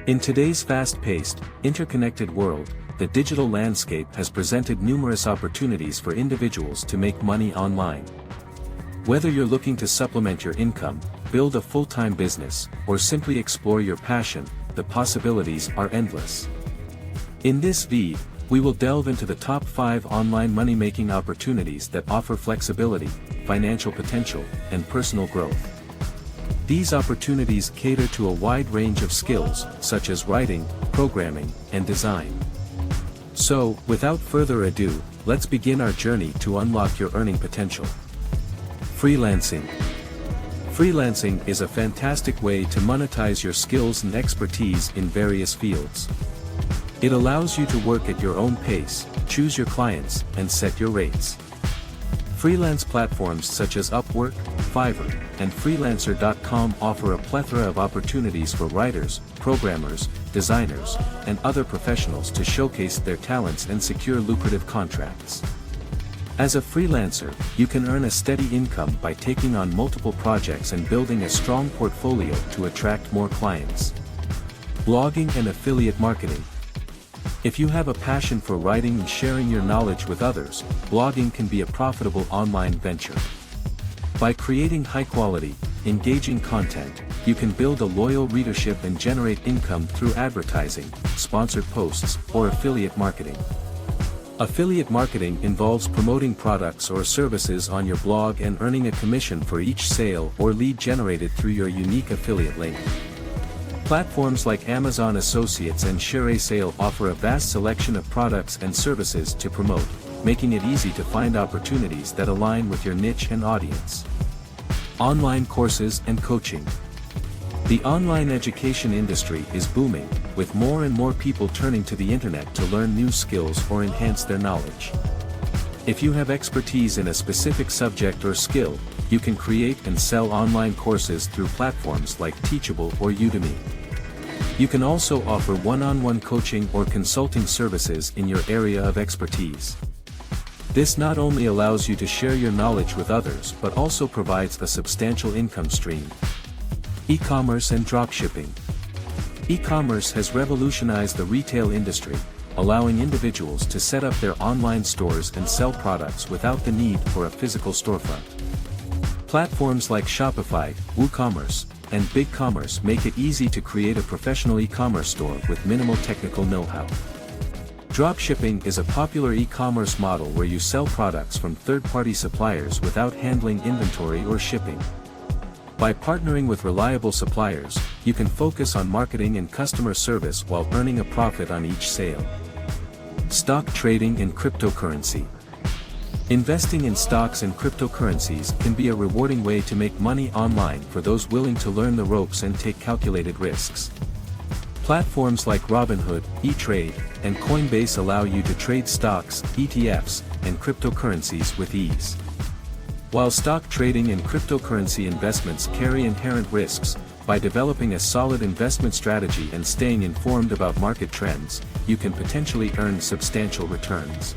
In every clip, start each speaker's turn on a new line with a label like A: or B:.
A: In today's fast-paced, interconnected world, the digital landscape has presented numerous opportunities for individuals to make money online. Whether you're looking to supplement your income, build a full-time business, or simply explore your passion, the possibilities are endless. In this video, we will delve into the top 5 online money-making opportunities that offer flexibility, financial potential, and personal growth. These opportunities cater to a wide range of skills, such as writing, programming, and design. So, without further ado, let's begin our journey to unlock your earning potential. Freelancing. Freelancing is a fantastic way to monetize your skills and expertise in various fields. It allows you to work at your own pace, choose your clients, and set your rates. Freelance platforms such as Upwork, Fiverr, and Freelancer.com offer a plethora of opportunities for writers, programmers, designers, and other professionals to showcase their talents and secure lucrative contracts. As a freelancer, you can earn a steady income by taking on multiple projects and building a strong portfolio to attract more clients. Blogging and affiliate marketing. If you have a passion for writing and sharing your knowledge with others, blogging can be a profitable online venture. By creating high-quality, engaging content, you can build a loyal readership and generate income through advertising, sponsored posts, or affiliate marketing. Affiliate marketing involves promoting products or services on your blog and earning a commission for each sale or lead generated through your unique affiliate link. Platforms like Amazon Associates and ShareASale offer a vast selection of products and services to promote, making it easy to find opportunities that align with your niche and audience. Online courses and coaching. The online education industry is booming, with more and more people turning to the internet to learn new skills or enhance their knowledge. If you have expertise in a specific subject or skill, you can create and sell online courses through platforms like Teachable or Udemy. You can also offer one-on-one coaching or consulting services in your area of expertise. This not only allows you to share your knowledge with others but also provides a substantial income stream. E-commerce and dropshipping. E-commerce has revolutionized the retail industry, allowing individuals to set up their online stores and sell products without the need for a physical storefront. Platforms like Shopify, WooCommerce, and BigCommerce make it easy to create a professional e-commerce store with minimal technical know-how. Dropshipping is a popular e-commerce model where you sell products from third-party suppliers without handling inventory or shipping. By partnering with reliable suppliers, you can focus on marketing and customer service while earning a profit on each sale. Stock trading and cryptocurrency. Investing in stocks and cryptocurrencies can be a rewarding way to make money online for those willing to learn the ropes and take calculated risks. Platforms like Robinhood, E-Trade, and Coinbase allow you to trade stocks, ETFs, and cryptocurrencies with ease. While stock trading and cryptocurrency investments carry inherent risks, by developing a solid investment strategy and staying informed about market trends, you can potentially earn substantial returns.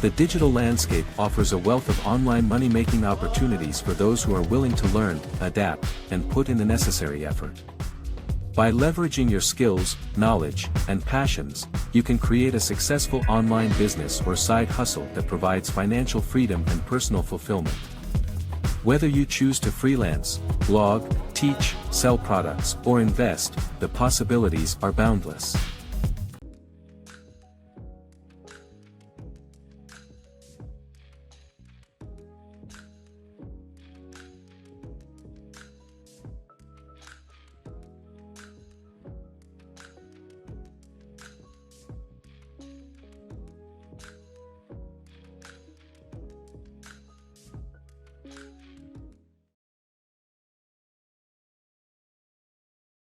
A: The digital landscape offers a wealth of online money-making opportunities for those who are willing to learn, adapt, and put in the necessary effort. By leveraging your skills, knowledge, and passions, you can create a successful online business or side hustle that provides financial freedom and personal fulfillment. Whether you choose to freelance, blog, teach, sell products, or invest, the possibilities are boundless.